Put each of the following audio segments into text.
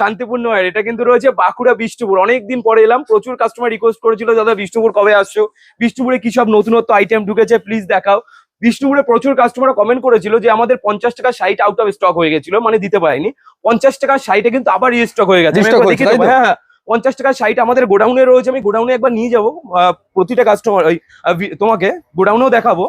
শান্তিপুর নয়, এটা কিন্তু রয়েছে বাঁকুড়া বিষ্ণুপুর। অনেকদিন পরে এলাম, প্রচুর কাস্টমার রিকোয়েস্ট করেছিল দাদা বিষ্ণুপুর কবে আসছো, বিষ্ণুপুরে কি সব নতুনত্ব আইটেম ঢুকেছে প্লিজ দেখাও। বিষ্ণুপুরে প্রচুর কাস্টমার কমেন্ট করেছিল যে আমাদের 50 টাকা শাড়ি আউট অফ স্টক হয়ে গেছিল, মানে দিতে পারিনি। 50 টাকার শাড়িটা কিন্তু আবার রিস্টক হয়ে গেছে। হ্যাঁ, 50 টাকার শাড়িটা আমাদের গোডাউনে রয়েছে, আমি গোডাউনে একবার নিয়ে যাবো প্রতিটা কাস্টমার, তোমাকে গোডাউনেও দেখাবো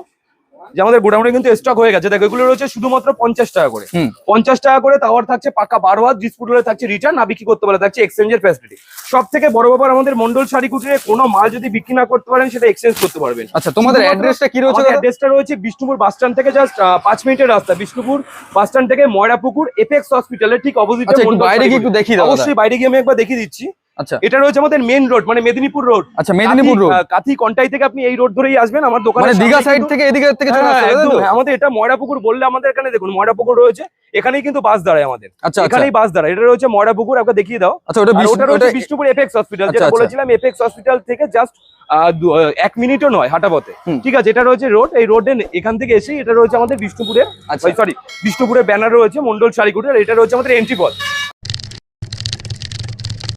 যে আমাদের গোডাউনে কিন্তু স্টক হয়ে গেছে। দেখো এগুলো রয়েছে শুধুমাত্র 50 টাকা করে, 50 টাকা করে। তাওয়ার থাকছে পাকা 12 হাত, ডিসপুট হলে থাকছে রিটার্ন, না বিক্রি করতে পারে থাকছে এক্সচেঞ্জের ফ্যাসিলিটি। সব থেকে বড় ব্যাপার, আমাদের মন্ডল শাড়ি কুটিরে কোনো মাল যদি বিক্রি না করতে পারেন সেটা এক্সচেঞ্জ করতে পারবেন। আচ্ছা, তোমাদের অ্যাড্রেসটা কি রয়েছে? অ্যাড্রেসটা রয়েছে বিষ্ণুপুর বাস স্ট্যান্ড থেকে জাস্ট 5 মিনিটের রাস্তা। বিষ্ণুপুর বাস স্ট্যান্ড থেকে ময়রাপুকুর এপেক্স হসপিটালের ঠিক অপোজিটে। বাইরে গিয়ে একটু দেখিয়ে দাও। অবশ্যই বাইরে গিয়ে আমি একবার দেখিয়ে দিচ্ছি। আচ্ছা, এটা রয়েছে আমাদের মেইন রোড, মানে মেদিনীপুর রোড। আচ্ছা, মেদিনীপুর রোড, কাথি কন্টাই থেকে আপনি এই রোড ধরেই আসবেন আমার দোকানে, মানে দীঘা সাইড থেকে এদিকে থেকে চলে আসতে হবে। আমাদের এটা ময়রাপুকুর বললে আমাদের এখানে দেখুন ময়রাপুকুর রয়েছে, এখানেই কিন্তু বাস দাঁড়ায় আমাদের। আচ্ছা, এখানেই বাস দাঁড়ায়। এটা রয়েছে ময়রাপুকুর, আপনাকে দেখিয়ে দাও। আচ্ছা, ওটা রয়েছে বিষ্ণুপুর এপেক্স হসপিটাল, যেটা বলেছিলাম এপেক্স হসপিটাল থেকে জাস্ট 1 মিনিটও নয় হাঁটা পথে। ঠিক আছে, এটা রয়েছে রোড। এই রোডে এখান থেকে এসে এটা রয়েছে আমাদের বিষ্ণুপুরের, সরি বিষ্ণুপুরের ব্যানার রয়েছে মন্ডল শাড়ি কুটির। এটা রয়েছে আমাদের এন্ট্রি পথ।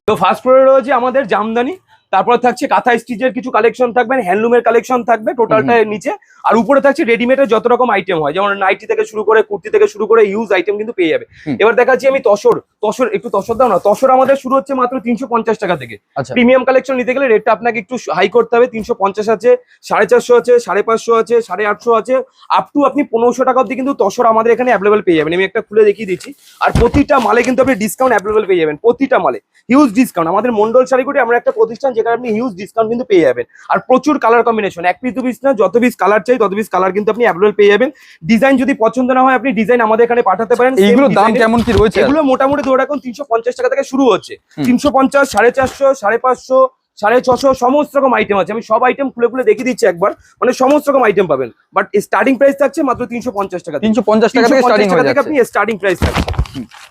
তো ফার্স্ট ফ্লোরে রয়েছে আমাদের জামদানি, তারপর থাকছে কাঁথা স্টিচের কিছু কালেকশন থাকবে, হ্যান্ডলুমের কালেকশন থাকবে টোটালটা নিচে। আর উপরে থাকছে রেডিমেডের যত রকম আইটেম হয়, যেমন নাইটি থেকে শুরু করে কুর্তি থেকে শুরু করে ইউজ আইটেম কিন্তু পেয়ে যাবে। এবার দেখাচ্ছি আমি তসর একটু তসর দাও না। তসর আমাদের শুরু হচ্ছে মাত্র 350 টাকা থেকে। প্রিমিয়াম কালেকশন নিতে গেলে রেটটা আপনাকে একটু হাই করতে হবে। 350 আছে, 450 আছে, 550 আছে, 850 আছে, আপ টু আপনি 1500 টাকা অব্দি কিন্তু তসর আমাদের এখানে অ্যাভেলেবেল পেয়ে যাবেন। আমি একটা খুলে দেখিয়ে দিচ্ছি। আর প্রতিটা মালে কিন্তু আপনি ডিসকাউন্ট অ্যাভেলেবেল পেয়ে যাবেন, প্রতিটা মালে হিউজ ডিসকাউন্ট। আমাদের মন্ডল শাড়িকুটি আমরা একটা প্রতিষ্ঠান যেখানে আপনি হিউজ ডিসকাউন্ট কিন্তু পেয়ে যাবেন। আর প্রচুর কালার কম্বিনেশন, 1 পিস 2 পিস না, যত পিস কালার চাই তত পিস কালার কিন্তু আপনি অ্যাভেলেবল পেয়ে যাবেন। ডিজাইন যদি পছন্দ না হয় আপনি ডিজাইন আমাদের এখানে পাঠাতে পারেন। এইগুলোর দাম কেমন কি রয়েছে? এগুলো মোটামুটি ধরে রাখুন 350 টাকা থেকে শুরু হচ্ছে। 350, 450, 550, 650 সমস্ত রকম আইটেম আছে। আমি সব আইটেম খুলে খুলে দেখিয়ে দিচ্ছি একবার, মানে সমস্ত রকম আইটেম পাবেন। বাট স্টার্টিং প্রাইস থাকছে মাত্র 350 টাকা। 350 টাকা থেকে স্টার্টিং হয়ে যাচ্ছে। আপনি স্টার্টিং প্রাইস থাকছে।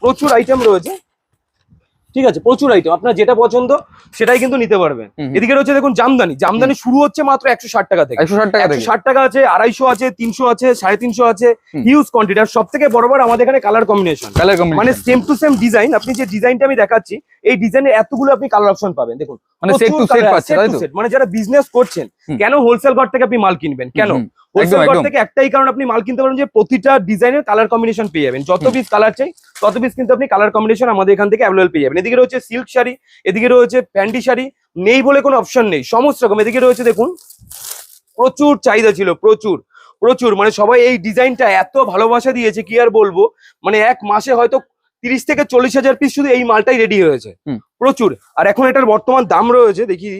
প্রচুর আইটেম রয়েছে, ঠিক আছে, প্রচুর আইটেম। আপনার যেটা পছন্দ সেটাই কিন্তু নিতে পারবেন। এদিকে রয়েছে দেখুন জামদানি। জামদানি শুরু হচ্ছে মাত্র 160 টাকা থেকে। 160 টাকা আছে, 250 আছে, 300 আছে, 350 আছে, হিউজ কোয়ান্টিটি। আর সব থেকে বড় আমাদের এখানে কালার কম্বিনেশন, মানে সেম টু সেম ডিজাইন। আপনি যে ডিজাইনটা আমি দেখাচ্ছি, এই ডিজাইনের এতগুলো আপনি কালার অপশন পাবেন। দেখুন মানে সেট টু সেট পাচ্ছেন, তাই তো? মানে যারা বিজনেস করছেন, কেন হোলসেল ঘর থেকে আপনি মাল কিনবেন? কেন হোলসেল ঘর থেকে একটাই কারণ আপনি মাল কিনতে পারেন যে প্রতিটা ডিজাইনের কালার কম্বিনেশন পেয়ে যাবেন। যত পিস কালার চাই তত পিস কিন্তু আপনি কালার কম্বিনেশন আমাদের এখান থেকে অ্যাভেলেবল পেয়ে যাবেন। এদিকে রয়েছে সিল্ক শাড়ি, এদিকে রয়েছে প্যান্টি শাড়ি, নেই বলে কোনো অপশন নেই, সমস্ত রকম। এদিকে রয়েছে দেখুন, প্রচুর চাহিদা ছিল, প্রচুর প্রচুর, মানে সবাই এই ডিজাইনটা এত ভালোবাসা দিয়েছে কি আর বলবো। মানে এক মাসে হয়তো 30 থেকে 40 হাজার পিস শুধু এই মালটাই রেডি হয়েছে, প্রচুর। আর এখন এটার বর্তমান দাম রয়েছে দেখি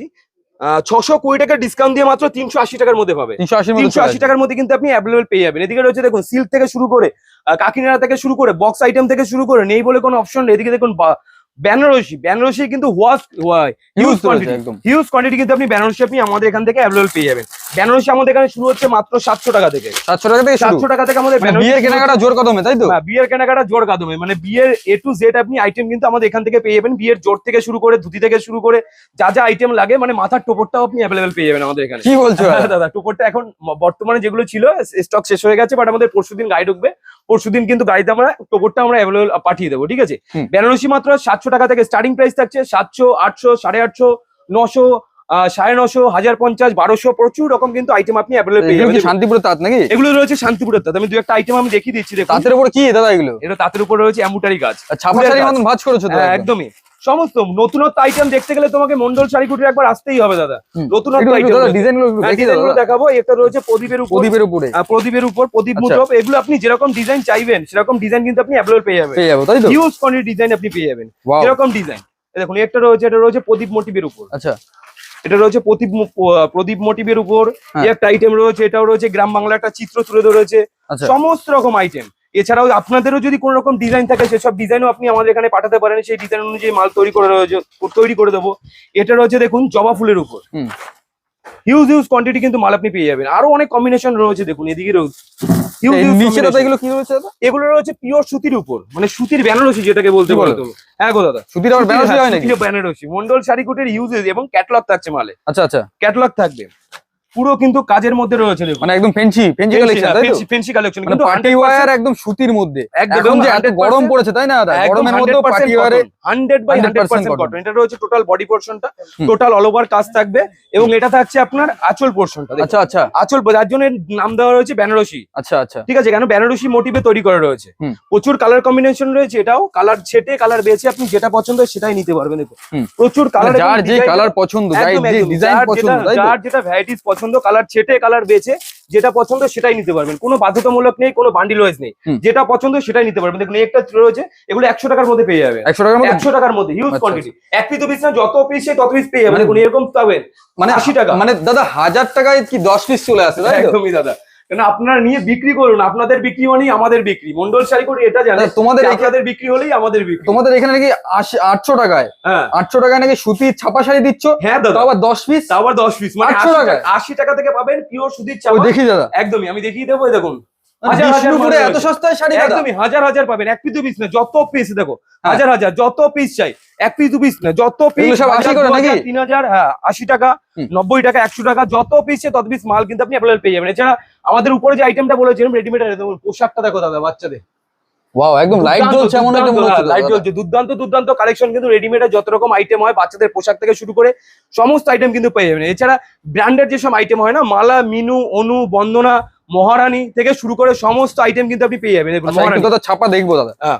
620 টাকা ডিসকাউন্ট দিয়ে মাত্র 380 টাকার মধ্যে পাবে। 380 টাকার মধ্যে কিন্তু আপনি অ্যাভেলেবল পেয়ে যাবেন। এদিকে রয়েছে দেখুন সিল্ক থেকে শুরু করে, কাকিনাড়া থেকে শুরু করে, বক্স আইটেম থেকে শুরু করে, নেই বলে কোনো অপশন নেই। এদিকে দেখুন বেনারসি কিন্তু হিউজ কোয়ান্টিটি কিন্তু আপনি বেনারসি আপনি আমাদের এখান থেকে অ্যাভেলেবল পেয়ে যাবেন। বেনারসি আমাদের এখানে শুরু হচ্ছে মাত্র 700 টাকা থেকে। 700 টাকা থেকে আমাদের বিয়ের কেনাকাটা জোর কদমে, তাই তো? বিয়ের কেনাকাটা জোর কদমে, মানে বিয়ের A to Z আপনি আইটেম কিন্তু আমাদের এখান থেকে পেয়ে যাবেন। বিয়ের জোর থেকে শুরু করে, ধুতি থেকে শুরু করে, যা যা আইটেম লাগে, মানে মাথার টোপরটাও আপনি অ্যাভেলেবল পেয়ে যাবেন আমাদের এখানে। কি বলছো দাদা? টোপরটা এখন বর্তমানে যেগুলো ছিল স্টক শেষ হয়ে গেছে, বাট আমাদের পরশুদিন গাড়ি ঢুকবে। পরশুদিন কিন্তু গাড়িতে আমরা টোপরটা আমরা অ্যাভেলেবল পাঠিয়ে দেবো, ঠিক আছে? বেনারসি মাত্র 700 টাকা থেকে স্টার্টিং প্রাইস থাকছে। 700, 800, 850, 900, 950, 1050, 1200, প্রচুর রকম কিন্তু আইটেম আপনি অ্যাভেলেবল পেয়ে যাবেন। শান্তিপুরের তাঁত নাকি? এগুলো রয়েছে শান্তিপুরের তাঁত। আমি দু একটা আইটেম আমি দেখিয়ে দিচ্ছি। তাঁতের উপর কি দাদা এগুলো? এটা তাঁতের উপর রয়েছে এমব্রয়ডারি কাজ, ছাপা শাড়ির মতন ভাঁজ করেছো তো? একদমই। সমস্ত নতুনত্ব আইটেম দেখতে গেলে তোমাকে মন্ডল শাড়ি কুটির একবার আসতেই হবে দাদা। নতুনত্ব আইটেম ডিজাইনগুলো দেখাবো। এটা রয়েছে প্রদীপের উপর, প্রদীপ মুজব। এগুলো আপনি যেরকম ডিজাইন চাইবেন সেরকম ডিজাইন কিন্তু আপনি অ্যাভেলেবল পেয়ে যাবেন। হিউজ কোয়ান্টিটি ডিজাইন আপনি পেয়ে যাবেন, যেরকম ডিজাইন। দেখুন একটা রয়েছে, এটা রয়েছে প্রদীপ মোটিভের উপর। আচ্ছা, এটা রয়েছে প্রদীপ মোটিভের উপর। একটা আইটেম রয়েছে, এটাও রয়েছে গ্রাম বাংলা একটা চিত্র তুলে ধরেছে। সমস্ত রকম আইটেম। এছাড়াও আপনাদেরও যদি কোনো রকম ডিজাইন থাকে সেসব ডিজাইনও আপনি আমাদের এখানে পাঠাতে পারেন। সেই ডিজাইন অনুযায়ী মাল তৈরি করে দেবো। এটা রয়েছে দেখুন জবা ফুলের উপর, হিউজ কোয়ান্টিটি কিন্তু মাল আপনি পেয়ে যাবেন। আরো অনেক কম্বিনেশন রয়েছে দেখুন, এদিকে রয়েছে এগুলো রয়েছে পিওর সুতির উপর, মানে সুতির বেনারসি যেটাকে বলতে পারো তুমি। হ্যাঁ গো দাদা, সুতির বেনারসি মন্ডল শাড়িকুটির ইউজেস এবং ক্যাটালগ থাকছে মালে। আচ্ছা, ক্যাটালগ থাকবে। পুরো কিন্তু কাজের মধ্যে রয়েছে দেখুন। মানে একদম ফেন্সি কালেকশন, তাই তো? ফেন্সি কালেকশন মানে কিন্তু পার্টি ওয়্যার একদম সুতির মধ্যে। একদম এখন যে এত গরম পড়েছে, তাই না দাদা? গরমের মধ্যে পার্টি ওয়্যারে 100% কটন। এটা রয়েছে টোটাল বডি পোরশনটা, টোটাল অল ওভার কাজ থাকবে এবং এটা থাকছে আপনার আঁচল পোরশনটা। আচ্ছা আচ্ছা আঁচল, যার জন্য এর নাম দেওয়া রয়েছে বেনারসি। আচ্ছা আচ্ছা, ঠিক আছে, কেন বেনারসি মোটিভে তৈরি করা রয়েছে। প্রচুর কালার কম্বিনেশন রয়েছে, এটাও কালার ছেটে কালার বেছে আপনি যেটা পছন্দ সেটাই নিতে পারবেন। দেখুন প্রচুর কালার, যার যে কালার পছন্দ, যে ডিজাইন পছন্দ, যার যেটা ভ্যারাইটিস পছন্দ, কালার ছেটে কালার বেছে যেটা পছন্দ সেটাই নিতে পারবেন। কোনো বাধ্যতামূলক নেই, কোনো বান্ডিল ওয়াইজ নেই, যেটা পছন্দ সেটাই নিতে পারবেন। দেখুন একটা রয়েছে, এগুলো 100 টাকার মধ্যে পেয়ে যাবেন। 100 টাকার মধ্যে হিউজ কোয়ান্টিটি, এক পিস পিস না, যত পিস তত পিস পেয়ে যাবেন। দেখুন এরকম পাবেন মানে 80 টাকা। মানে দাদা 1000 টাকায় কি 10 পিস চলে আসে, তাই তো? একদমই দাদা, কেন আপনারা নিয়ে বিক্রি করুন, আপনাদের বিক্রি মানেই আমাদের বিক্রি। মন্ডল শাড়ি করি এটা জানেন, তোমাদের আপনাদের বিক্রি হলেই আমাদের বিক্রি। তোমাদের এখানে নাকি 800 টাকায়, হ্যাঁ 800 টাকায় নাকি সুতির ছাপা শাড়ি দিচ্ছ? হ্যাঁ দাদা, আবার 10 পিস, আবার 10 পিস, মানে 800 টাকা। 80 টাকা থেকে পাবেন পিওর সুতির ওই চাপা। দেখি দাদা, একদমই আমি দেখিয়ে দেবো। এই দেখুন বিষ্ণুপুরে এত সস্তায় শাড়ি দাদা? একদমই হাজার হাজার পাবেন, এক পিস দু পিস না, যত পিস দেখো হ্যাঁ। হাজার হাজার, যত পিস চাই, এক পিস দু পিস না, যত পিস এগুলো সব 80 করে নাকি? 3000, হ্যাঁ 80 টাকা, 90 টাকা, 100 টাকা, যত পিসে তত পিস মাল কিন্তু আপনি অ্যাভেলেবল পেয়ে যাবেন। এছাড়া আমাদের উপরে যে আইটেমটা বলেছিলাম রেডিমেড, পোশাকটা দেখো দাদা বাচ্চাদের, ওয়াও একদম লাইট জ্বলছে, এমন একটা মনে হচ্ছে লাইট জ্বলছে, দুর্দান্ত দুর্দান্ত কালেকশন কিন্তু রেডিমেডের যত রকম আইটেম হয় বাচ্চাদের পোশাক থেকে শুরু করে সমস্ত আইটেম কিন্তু পেয়ে যাবেন। এছাড়া ব্র্যান্ডের যেসব আইটেম হয় না, মালা, মিনু, অনু, বন্দনা, মহারানী থেকে শুরু করে সমস্ত আইটেম কিন্তু আপনি পেয়ে যাবেন। দেখুন মহারানী, দাদা ছাপা দেখবো দাদা? হ্যাঁ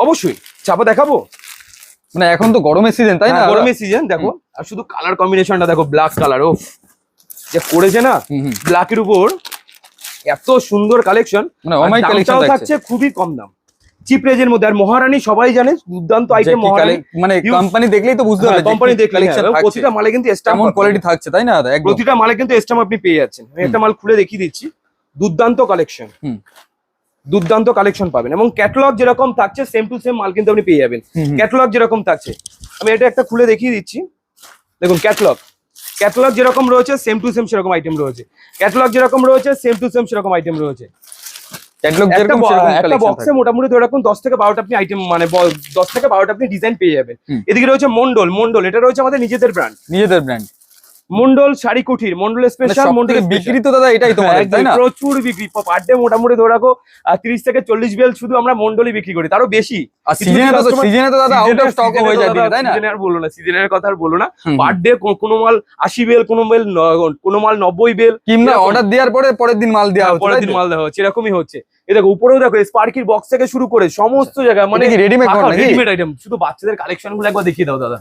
অবশ্যই ছাপা দেখাবো। মানে এখন তো গরমের সিজন, তাই না? গরমের সিজন দেখো, আর শুধু কালার কম্বিনেশনটা দেখো, ব্ল্যাক কালার ও যে করেছে না, ব্ল্যাকের উপর এত সুন্দর কালেকশন, মানে অমাইক কালেকশন থাকছে খুবই কম দাম, চিপ রেঞ্জের মধ্যে। আর মহারানী সবাই জানে দুর্দান্ত আইটেম, মহারানী মানে কোম্পানি দেখলেই তো বুঝতে পারবে, কোম্পানি দেখলে প্রতিটা মালে কিন্তু স্ট্যাম্প কোয়ালিটি থাকছে, তাই না দাদা? একদম প্রতিটা মালে কিন্তু স্ট্যাম্প আপনি পেয়ে যাচ্ছেন। আমি একটা মাল খুলে দেখিয়ে দিচ্ছি, দুর্দান্ত কালেকশন, দুর্দান্ত কালেকশন পাবেন। এবং ক্যাটালগ যেরকম থাকছে সেম টু সেম মাল কিন্তু আপনি পেয়ে যাবেন। ক্যাটালগ যেরকম থাকছে, আমি এটা একটা খুলে দেখিয়ে দিচ্ছি। দেখুন ক্যাটালগ যেরকম রয়েছে সেম টু সেম সেরকম আইটেম রয়েছে, ক্যাটালগ যেরকম রয়েছে সেম টু সেম সেরকম আইটেম রয়েছে। একটা বক্সে মোটামুটি ধরে রাখুন 10 থেকে 12টা আপনি আইটেম, মানে 10 থেকে 12টা আপনি ডিজাইন পেয়ে যাবেন। এদিকে রয়েছে মন্ডল, এটা রয়েছে আমাদের নিজেদের ব্র্যান্ড মন্ডল শাড়ি কুঠির, মন্ডল স্পেশাল, মন্ডল বিক্রি তো দাদা এটাই তোমাদের, তাই না? প্রচুর বিক্রি, পার ডে মোটামুটি ধরে রাখো 30 থেকে 40 বেল শুধু আমরা মন্ডলই বিক্রি করি, তারও বেশি। আর সিজনে তো দাদা আউট অফ স্টক হয়ে যায়, তাই না? সিজনে আর বলো না, সিজনের কথা আর বলো না। পার ডে কোনো মাল 80 বেল, কোনো মাল 90 বেল, কিংবা অর্ডার দেওয়ার পরে পরের দিন মাল দেওয়া হচ্ছে, পরের দিন মাল দেওয়া হচ্ছে, এরকমই হচ্ছে। এই দেখো উপরেও দেখো স্পার্কির বক্স থেকে শুরু করে সমস্ত জায়গায়, মানে রেডিমেড আইটেম। শুধু বাচ্চাদের কালেকশন গুলো একবার দেখিয়ে দাও দাদা।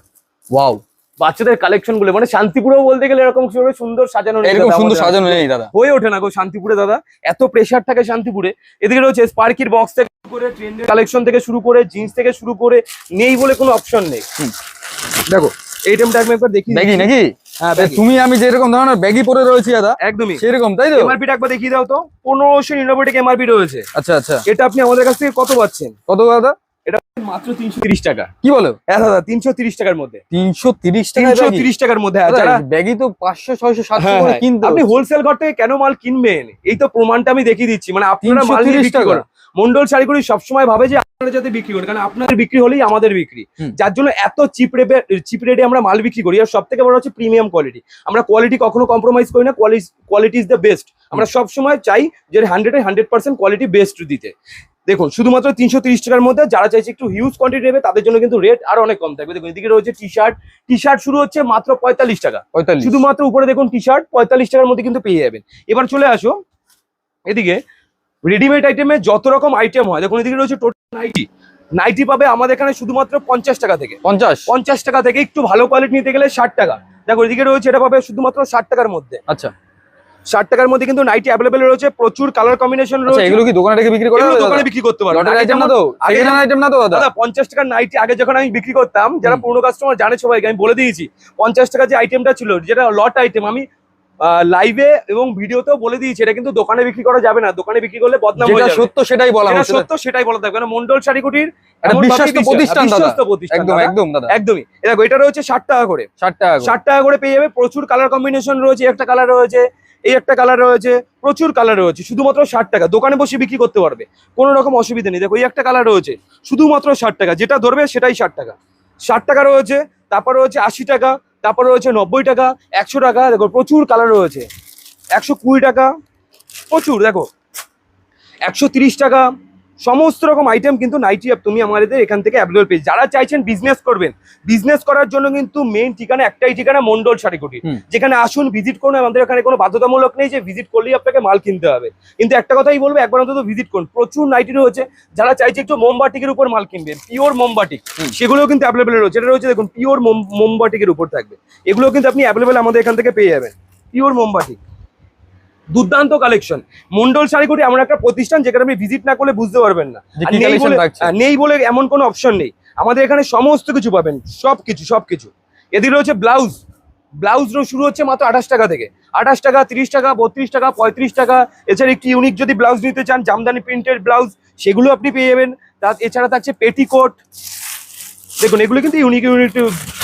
ওয়াও, বাচ্চাদের কালেকশন গুলো মানে শান্তিপুরেও বলতে গেলে এরকম সুন্দর সাজানো নেই দাদা, হয়ে ওঠে না গো শান্তিপুরে দাদা, এত প্রেসার থাকে শান্তিপুরে। এদিকে রয়েছে স্পার্কির বক্স থেকে শুরু করে, ট্রেন্ডের কালেকশন থেকে শুরু করে, জিন্স থেকে শুরু করে, নেই বলে কোনো অপশন নেই। দেখো এইটামটা একবার দেখি, ব্যাগি নাকি? হ্যাঁ তুমি আমি যেরকম ধরনের ব্যাগি পরে রয়েছি দাদা, একদমই সেরকম, তাই তো? এমআরপি টা একবার দেখিয়ে দাও তো। 1599 টাকা এমআরপি রয়েছে। আচ্ছা আচ্ছা, এটা আপনি আমাদের কাছ থেকে কত পাচ্ছেন? কত দাদা? এটা মাত্র 330 টাকা। কি বলো? হ্যাঁ দাদা 330 টাকার মধ্যে, 330 টাকা, 330 টাকার মধ্যে। ব্যাগি তো 500 600 700 করে কিনতে। আপনি হোলসেল ঘর থেকে কেন মাল কিনবেন, এই তো প্রমাণটা আমি দেখিয়ে দিচ্ছি। মানে আপনারা মাল বিক্রি করেন, মন্ডল শাড়িগুলি সবসময় ভাবে যে আপনারা যাতে বিক্রি করেন, কারণ আপনাদের বিক্রি হলেই আমাদের বিক্রি, যার জন্য এত চিপ রেটে আমরা মাল বিক্রি করি। আর সব থেকে বড় হচ্ছে প্রিমিয়াম কোয়ালিটি। আমরা কোয়ালিটি কখনো কম্প্রোমাইজ করি না, কোয়ালিটি ইজ দ্য বেস্ট। আমরা সবসময় চাই যে 100% কোয়ালিটি বেস্ট দিতে। দেখুন শুধুমাত্র 330 টাকার মধ্যে, যারা চাইছে একটু হিউজ কোয়ান্টিটি নেবে তাদের জন্য কিন্তু রেট আরো অনেক কম থাকবে। দেখুন এদিকে রয়েছে টি শার্ট শুরু হচ্ছে মাত্র 45 টাকা, শুধুমাত্র উপরে দেখুন টি শার্ট 45 টাকার মধ্যে কিন্তু পেয়ে যাবেন। এবার চলে আসো এদিকে রেডিমেড আইটেমে যত রকম আইটেম হয়। দেখুন এদিকে রয়েছে টোটাল নাইটি পাবে আমাদের এখানে শুধুমাত্র 50 টাকা থেকে, 50 টাকা থেকে। একটু ভালো কোয়ালিটি নিতে গেলে 60 টাকা। দেখো এদিকে রয়েছে, এটা পাবে শুধুমাত্র 60 টাকার মধ্যে। আচ্ছা 60 টাকার মধ্যে কিন্তু নাইটি অ্যাভেলেবেল রয়েছে, প্রচুর কালার কম্বিনেশন রয়েছে। এগুলো কি দোকানে রেখে বিক্রি করা যাবে? দোকানে বিক্রি করতে পারো, লটের আইটেম না তো? সেকেন্ড আইটেম না তো দাদা? 50 টাকার নাইটি আগে যখন আমি বিক্রি করতাম, যারা পুরনো কাস্টমার জানে সবাইকে আমি বলে দিয়েছি, 50 টাকা যে আইটেমটা ছিল, যেটা লট আইটেম, আমি লাইভে এবং ভিডিওতেও বলে দিয়েছি, এটা কিন্তু দোকানে বিক্রি করা যাবে না। দোকানে বিক্রি করলে বদনাম হয়ে যাবে। সত্য সেটাই বলা হচ্ছে, সত্য সেটাই বলা থাকবে। কারণ মন্ডল শাড়িকুটির বিশ্বস্ত প্রতিষ্ঠান দাদা, একদম একদম দাদা, একদমই। দেখো এটা রয়েছে 60 টাকা করে, 60 টাকা করে পেয়ে যাবে। প্রচুর কালার কম্বিনেশন রয়েছে, একটা কালার রয়েছে, এই একটা কালার রয়েছে, প্রচুর কালার রয়েছে, শুধুমাত্র 60 টাকা। দোকানে বসে বিক্রি করতে পারবে, কোনো রকম অসুবিধা নেই। দেখো এই একটা কালার রয়েছে, শুধুমাত্র 60 টাকা, যেটা ধরবে সেটাই 60 টাকা। 60 টাকা রয়েছে, তারপর রয়েছে 80 টাকা, তারপর রয়েছে 90 টাকা, 100 টাকা। দেখো প্রচুর কালার রয়েছে, 120 টাকা, প্রচুর দেখো 130 টাকা, সমস্ত রকম আইটেম কিন্তু নাইটি তুমি আমাদের এখান থেকে অ্যাভেলেবল পেয়ে। যারা চাইছেন বিজনেস করবেন, বিজনেস করার জন্য কিন্তু মেইন ঠিকানা একটাই ঠিকানা, মন্ডল শাড়ি কুটির। যেখানে আসুন, ভিজিট করুন। আমাদের এখানে কোনো বাধ্যতামূলক নেই যে ভিজিট করলেই আপনাকে মাল কিনতে হবে, কিন্তু একটা কথাই বলবো, একবার অন্তত ভিজিট করুন। প্রচুর নাইটি রয়েছে, যারা চাইছে একটু মোমবাটিকের উপর মাল কিনবেন, পিওর মোমবাটিক, সেগুলোও কিন্তু অ্যাভেলেবল রয়েছে। এটা রয়েছে দেখুন পিওর মোমবাটিকের উপর থাকবে, এগুলো কিন্তু আপনি অ্যাভেলেবল আমাদের এখান থেকে পেয়ে যাবেন, পিওর মোমবাটিক। দুর্দান্ত কালেকশন। মন্ডল শাড়ি কুটির এমন একটা প্রতিষ্ঠান যেখানে আপনি ভিজিট না করলে বুঝতে পারবেন না। নেই বলে এমন কোনো অপশন নেই, আমাদের এখানে সমস্ত কিছু পাবেন, সবকিছু। এদিকে রয়েছে ব্লাউজ, শুরু হচ্ছে মাত্র 28 টাকা থেকে, 28 টাকা, 30 টাকা, 32 টাকা, 35 টাকা। এছাড়া একটি ইউনিক যদি ব্লাউজ নিতে চান, জামদানি প্রিন্টেড ব্লাউজ, সেগুলো আপনি পেয়ে যাবেন। এছাড়া থাকছে পেটিকোট, দেখুন এগুলো কিন্তু ইউনিক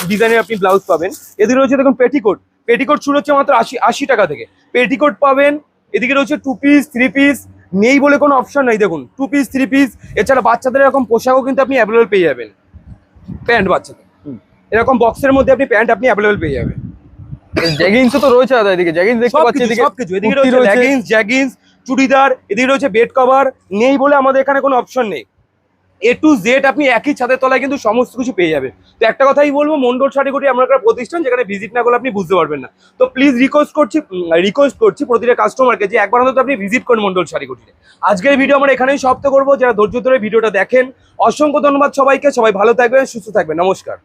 ডিজাইনের আপনি ব্লাউজ পাবেন। এদিকে রয়েছে দেখুন পেটিকোট শুরু হচ্ছে মাত্র 80 টাকা থেকে, পেটিকোট পাবেন। এদিকে রয়েছে 2 পিস 3 পিস, নেই বলে কোনো অপশন নাই, দেখুন 2 পিস 3 পিস। এছাড়া বাচ্চাদের এরকম পোশাকও কিন্তু আপনি অ্যাভেলেবল পেয়ে যাবেন, প্যান্ট বাচ্চাদের এরকম বক্সের মধ্যে আপনি প্যান্ট আপনি অ্যাভেলেবল পেয়ে যাবেন। জ্যাগিন্সও তো রয়েছে দাদা, এদিকে জ্যাগিন্স দেখতে পাচ্ছি, এদিকে সবকিছু। এদিকে রয়েছে জ্যাগিন্স, চুড়িদার, এদিকে রয়েছে বেড কভার, নেই বলে আমাদের এখানে কোনো অপশন নেই। A to Z আপনি একই ছাদের তলায় কিন্তু সমস্ত কিছু পেয়ে যাবেন। তো একটা কথাই বলবো, মন্ডল শাড়ি কুটির আমরা একটা প্রতিষ্ঠান যেখানে ভিজিট না করলে আপনি বুঝতে পারবেন না। তো প্লিজ রিকোয়েস্ট করছি প্রতিটা কাস্টমারকে যে একবার অন্তত আপনি ভিজিট করুন মন্ডল শাড়ি কুটিরে। আজকের ভিডিও আমরা এখানেই সমাপ্ত করবো। যারা ধৈর্য ধরে ভিডিওটা দেখেন, অসংখ্য ধন্যবাদ সবাইকে। সবাই ভালো থাকবেন, সুস্থ থাকবেন, নমস্কার।